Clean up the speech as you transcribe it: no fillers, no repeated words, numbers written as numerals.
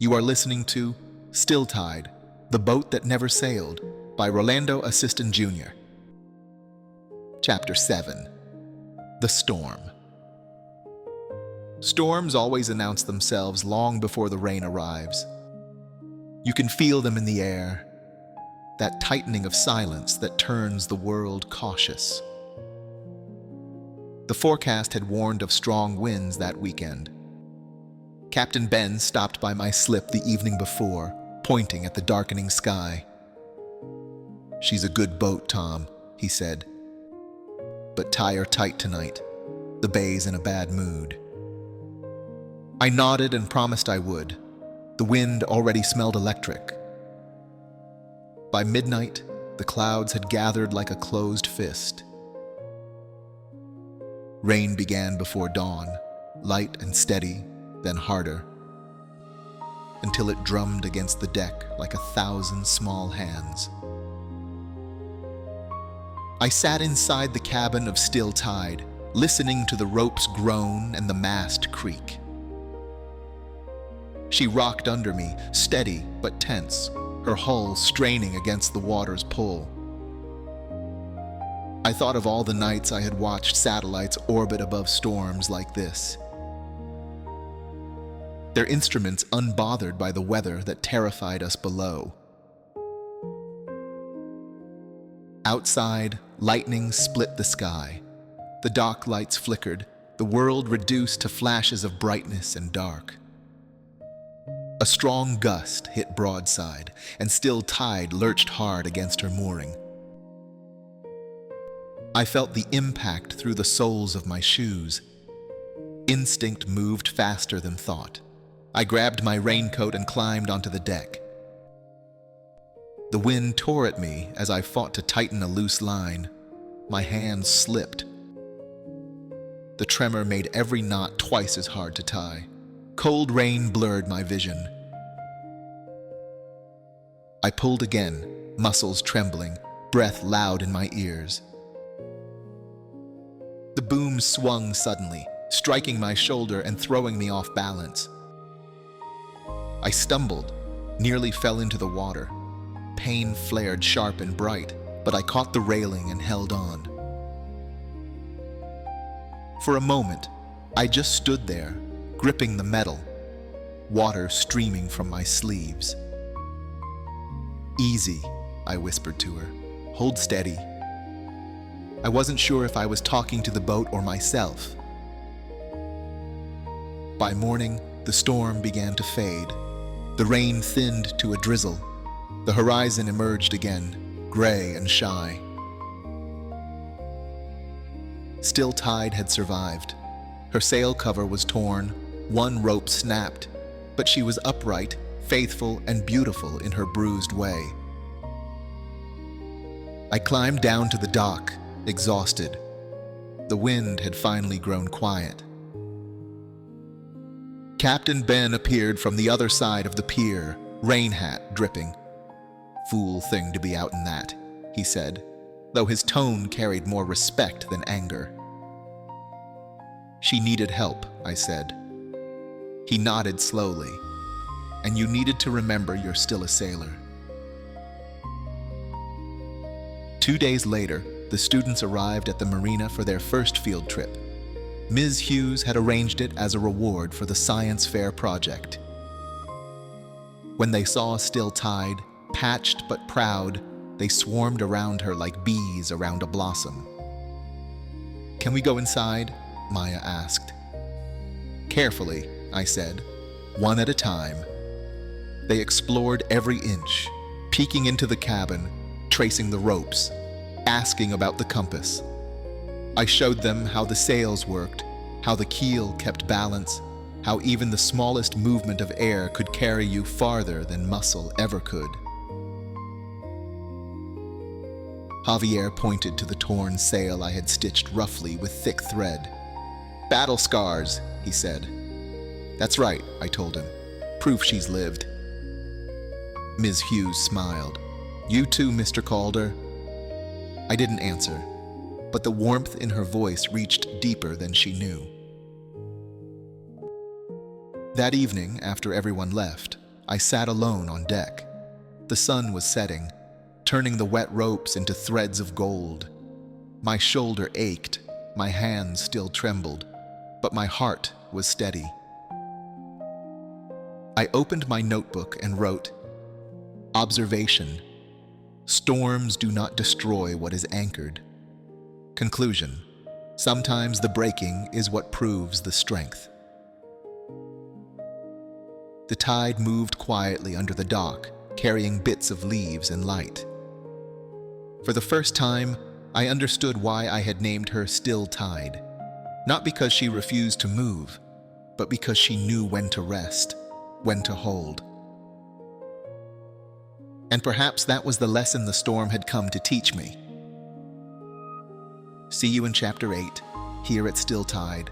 You are listening to Still Tide, The Boat That Never Sailed by Rolando ASISTEN Jr. Chapter 7. The Storm. Storms always announce themselves long before the rain arrives. You can feel them in the air, that tightening of silence that turns the world cautious. The forecast had warned of strong winds that weekend. Captain Ben stopped by my slip the evening before, pointing at the darkening sky. "She's a good boat, Tom," he said. "But tie her tight tonight. The bay's in a bad mood." I nodded and promised I would. The wind already smelled electric. By midnight, the clouds had gathered like a closed fist. Rain began before dawn, light and steady, then harder, until it drummed against the deck like 1,000 small hands. I sat inside the cabin of Still Tide, listening to the ropes groan and the mast creak. She rocked under me, steady but tense, her hull straining against the water's pull. I thought of all the nights I had watched satellites orbit above storms like this. Their instruments unbothered by the weather that terrified us below. Outside, lightning split the sky. The dock lights flickered, the world reduced to flashes of brightness and dark. A strong gust hit broadside, and Still Tide lurched hard against her mooring. I felt the impact through the soles of my shoes. Instinct moved faster than thought. I grabbed my raincoat and climbed onto the deck. The wind tore at me as I fought to tighten a loose line. My hands slipped. The tremor made every knot twice as hard to tie. Cold rain blurred my vision. I pulled again, muscles trembling, breath loud in my ears. The boom swung suddenly, striking my shoulder and throwing me off balance. I stumbled, nearly fell into the water. Pain flared sharp and bright, but I caught the railing and held on. For a moment, I just stood there, gripping the metal, water streaming from my sleeves. "Easy," I whispered to her. "Hold steady." I wasn't sure if I was talking to the boat or myself. By morning, the storm began to fade. The rain thinned to a drizzle. The horizon emerged again, gray and shy. Still Tide had survived. Her sail cover was torn, one rope snapped, but she was upright, faithful, and beautiful in her bruised way. I climbed down to the dock, exhausted. The wind had finally grown quiet. Captain Ben appeared from the other side of the pier, rain hat dripping. "Fool thing to be out in that," he said, though his tone carried more respect than anger. "She needed help," I said. He nodded slowly. "And you needed to remember you're still a sailor." 2 days later, the students arrived at the marina for their first field trip. Ms. Hughes had arranged it as a reward for the science fair project. When they saw Still Tide, patched but proud, they swarmed around her like bees around a blossom. "Can we go inside?" Maya asked. "Carefully," I said, "one at a time." They explored every inch, peeking into the cabin, tracing the ropes, asking about the compass. I showed them how the sails worked, how the keel kept balance, how even the smallest movement of air could carry you farther than muscle ever could. Javier pointed to the torn sail I had stitched roughly with thick thread. "Battle scars," he said. "That's right," I told him. "Proof she's lived." Ms. Hughes smiled. "You too, Mr. Calder." I didn't answer, but the warmth in her voice reached deeper than she knew. That evening, after everyone left, I sat alone on deck. The sun was setting, turning the wet ropes into threads of gold. My shoulder ached, my hands still trembled, but my heart was steady. I opened my notebook and wrote, "Observation. Storms do not destroy what is anchored." Conclusion. Sometimes the breaking is what proves the strength. The tide moved quietly under the dock, carrying bits of leaves and light. For the first time, I understood why I had named her Still Tide. Not because she refused to move, but because she knew when to rest, when to hold. And perhaps that was the lesson the storm had come to teach me. See you in Chapter 8, here at Still Tide.